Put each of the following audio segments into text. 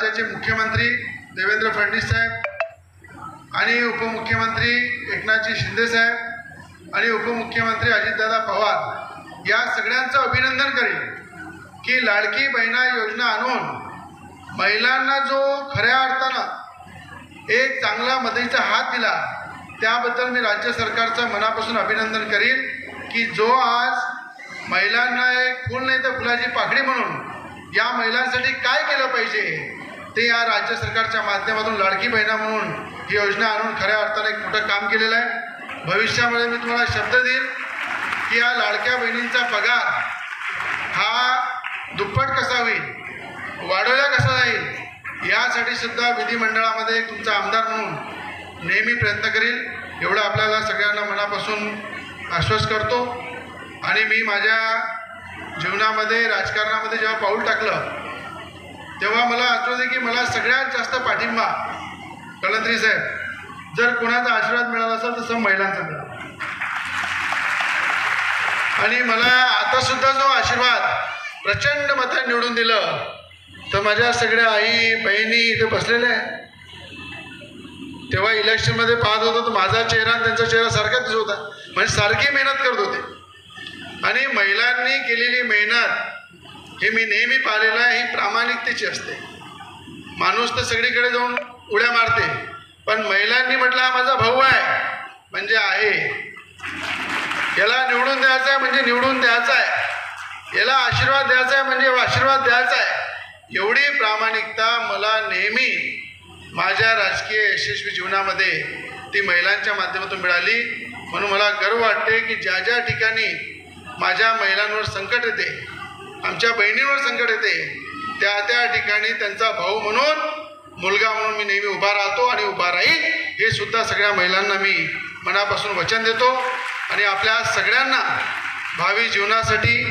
राज्याचे मुख्यमंत्री देवेंद्र फडणवीस साहेब आणि उपमुख्यमंत्री एकनाथजी शिंदे साहेब आणि उपमुख्यमंत्री अजितदादा पवार या सगळ्यांचं अभिनंदन करेन की लाडकी बहिणा योजना आणून महिलांना जो खऱ्या अर्थानं एक चांगला मदतीचा हात दिला त्याबद्दल मी राज्य सरकारचं मनापासून अभिनंदन करीन की जो आज महिलांना एक फूल नाही तर फुलाची पाकळी म्हणून या महिलांसाठी काय केलं पाहिजे ते या राज्य सरकारच्या माध्यमातून लाडकी बहिणा म्हणून ही योजना आणून खऱ्या अर्थाने एक मोठं काम केलेलं आहे। भविष्यामध्ये मी तुम्हाला शब्द देईन की या लाडक्या बहिणींचा पगार हा दुप्पट कसा होईल, वाढवला कसा जाईल यासाठी सुद्धा विधिमंडळामध्ये तुमचा आमदार म्हणून नेहमी प्रयत्न करील एवढं आपल्याला सगळ्यांना मनापासून आश्वस्त करतो। आणि मी माझ्या जीवनामध्ये राजकारणामध्ये जेव्हा पाऊल टाकलं तेव्हा मला आठवते की मला सगळ्यात जास्त पाठिंबा कळंत्री साहेब जर कोणाचा आशीर्वाद मिळाला असेल तर महिलांचा मिळाला। आणि मला आता सुद्धा जो आशीर्वाद प्रचंड मतात निवडून दिलं तर माझ्या सगळ्या आई बहिणी इथे बसलेल्या आहे। तेव्हा इलेक्शनमध्ये पाहत होतो तर माझा चेहरा आणि त्यांचा चेहरा सारखाच दिसत होता, म्हणजे सारखी मेहनत करत होते। आणि महिलांनी केलेली मेहनत हे मी नेहमी पाहिलेलं आहे, ही प्रामाणिकतेची असते। माणूस तर सगळीकडे जाऊन उड्या मारते, पण महिलांनी म्हटलं हा माझा भाऊ आहे म्हणजे आहे, याला निवडून द्यायचं आहे म्हणजे निवडून द्यायचं आहे, याला आशीर्वाद द्यायचा आहे म्हणजे आशीर्वाद द्यायचा आहे। एवढी प्रामाणिकता मला नेहमी माझ्या राजकीय यशस्वी जीवनामध्ये ती महिलांच्या माध्यमातून मिळाली। म्हणून मला गर्व वाटते की ज्या ज्या ठिकाणी माझ्या महिलांवर संकट येते, आमच्या बहिणींवर संकट येते, त्या त्या ठिकाणी त्यांचा भाऊ म्हणून मुलगा म्हणून मी नेहमी उभा राहतो आणि उभा राहील हे सुद्धा सगळ्या महिलांना मी मनापासून वचन देतो। आणि आपल्या सगळ्यांना भावी जीवनासाठी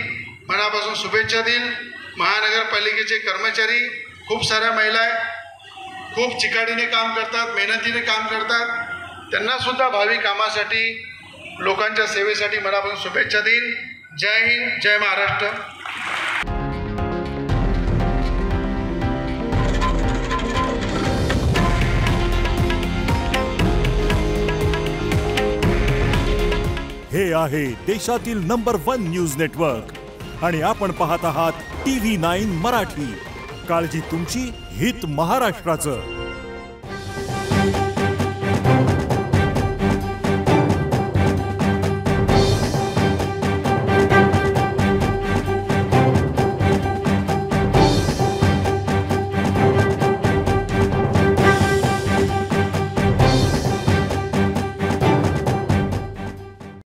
मनापासून शुभेच्छा देईल। महानगरपालिकेचे कर्मचारी खूप साऱ्या महिला आहेत, खूप चिकाटीने काम करतात, मेहनतीने काम करतात, त्यांनासुद्धा भावी कामासाठी लोकांच्या सेवेसाठी मनापासून शुभेच्छा देईल। जय हिंद, जय महाराष्ट्र। हे आहे देशातील नंबर 1 न्यूज नेटवर्क आणि आपण पाहत आहात TV9 मराठी। काळजी तुमची, हित महाराष्ट्राचं।